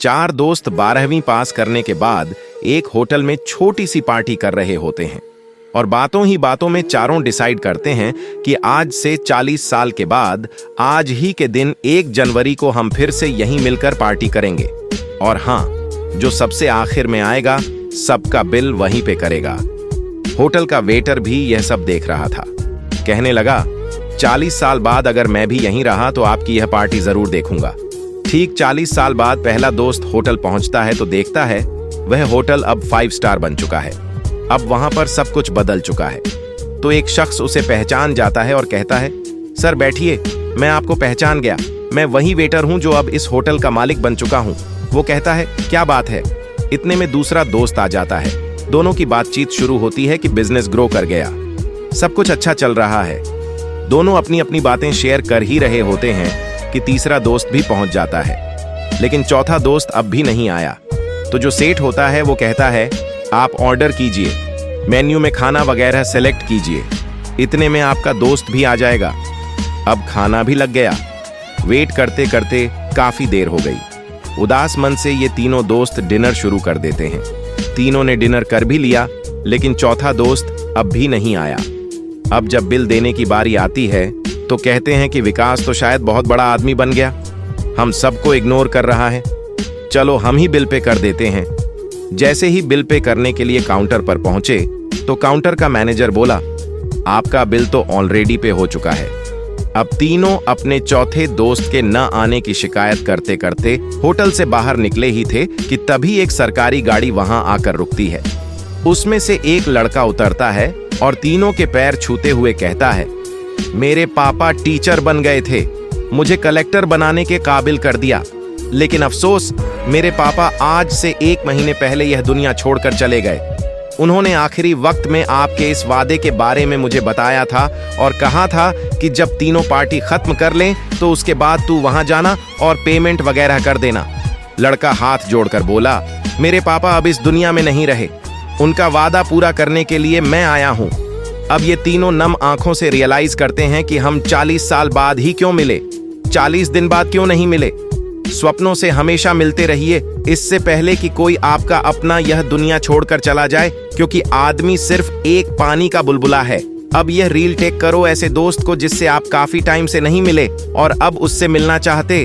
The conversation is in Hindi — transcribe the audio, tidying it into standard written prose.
चार दोस्त 12वीं पास करने के बाद एक होटल में छोटी सी पार्टी कर रहे होते हैं और बातों ही बातों में चारों डिसाइड करते हैं कि आज से 40 साल के बाद आज ही के दिन 1 जनवरी को हम फिर से यहीं मिलकर पार्टी करेंगे। और हाँ, जो सबसे आखिर में आएगा सबका बिल वहीं पे करेगा। होटल का वेटर भी यह सब देख रहा था। कहने लगा, 40 साल बाद अगर मैं भी यहीं रहा तो आपकी यह पार्टी जरूर देखूंगा। ठीक 40 साल बाद पहला दोस्त होटल पहुंचता है तो देखता है वह होटल अब 5 स्टार बन चुका है। अब वहां पर सब कुछ बदल चुका है। तो एक शख्स उसे पहचान जाता है और कहता है, सर बैठिए, मैं आपको पहचान गया, मैं वही वेटर हूं जो अब इस होटल का मालिक बन चुका हूं। वो कहता है, क्या बात है। इतने में दूसरा दोस्त आ जाता है। दोनों की बातचीत शुरू होती है कि बिजनेस ग्रो कर गया, सब कुछ अच्छा चल रहा है। दोनों अपनी अपनी बातें शेयर कर ही रहे होते हैं कि तीसरा दोस्त भी पहुंच जाता है, लेकिन चौथा दोस्त अब भी नहीं आया। तो जो सेठ होता है वो कहता है, आप ऑर्डर कीजिए, मेन्यू में खाना वगैरह सेलेक्ट कीजिए, इतने में आपका दोस्त भी आ जाएगा। अब खाना भी लग गया। वेट करते करते काफी देर हो गई। उदास मन से ये तीनों दोस्त डिनर शुरू कर देते हैं। तीनों ने डिनर कर भी लिया, लेकिन चौथा दोस्त अब भी नहीं आया। अब जब बिल देने की बारी आती है तो कहते हैं कि विकास तो शायद बहुत बड़ा आदमी बन गया, हम सबको इग्नोर कर रहा है, चलो हम ही बिल पे कर देते हैं। जैसे ही बिल पे करने के लिए काउंटर पर पहुंचे तो काउंटर का मैनेजर बोला, आपका बिल तो ऑलरेडी पे हो चुका है। अब तीनों अपने चौथे दोस्त के न आने की शिकायत करते करते होटल से बाहर निकले ही थे कि तभी एक सरकारी गाड़ी वहां आकर रुकती है। उसमें से एक लड़का उतरता है और तीनों के पैर छूते हुए कहता है, मेरे पापा टीचर बन गए थे, मुझे कलेक्टर बनाने के काबिल कर दिया, लेकिन अफसोस मेरे पापा आज से 1 महीने पहले यह दुनिया छोड़कर चले गए। उन्होंने आखिरी वक्त में आपके इस वादे के बारे में मुझे बताया था और कहा था कि जब तीनों पार्टी खत्म कर लें तो उसके बाद तू वहां जाना और पेमेंट वगैरह कर देना। लड़का हाथ जोड़कर बोला, मेरे पापा अब इस दुनिया में नहीं रहे, उनका वादा पूरा करने के लिए मैं आया हूं। अब ये तीनों नम आंखों से रियलाइज करते हैं कि हम 40 साल बाद ही क्यों मिले, 40 दिन बाद क्यों नहीं मिले। स्वप्नों से हमेशा मिलते रहिए, इससे पहले कि कोई आपका अपना यह दुनिया छोड़कर चला जाए, क्योंकि आदमी सिर्फ एक पानी का बुलबुला है। अब यह रील टेक करो ऐसे दोस्त को जिससे आप काफी टाइम से नहीं मिले और अब उससे मिलना चाहते।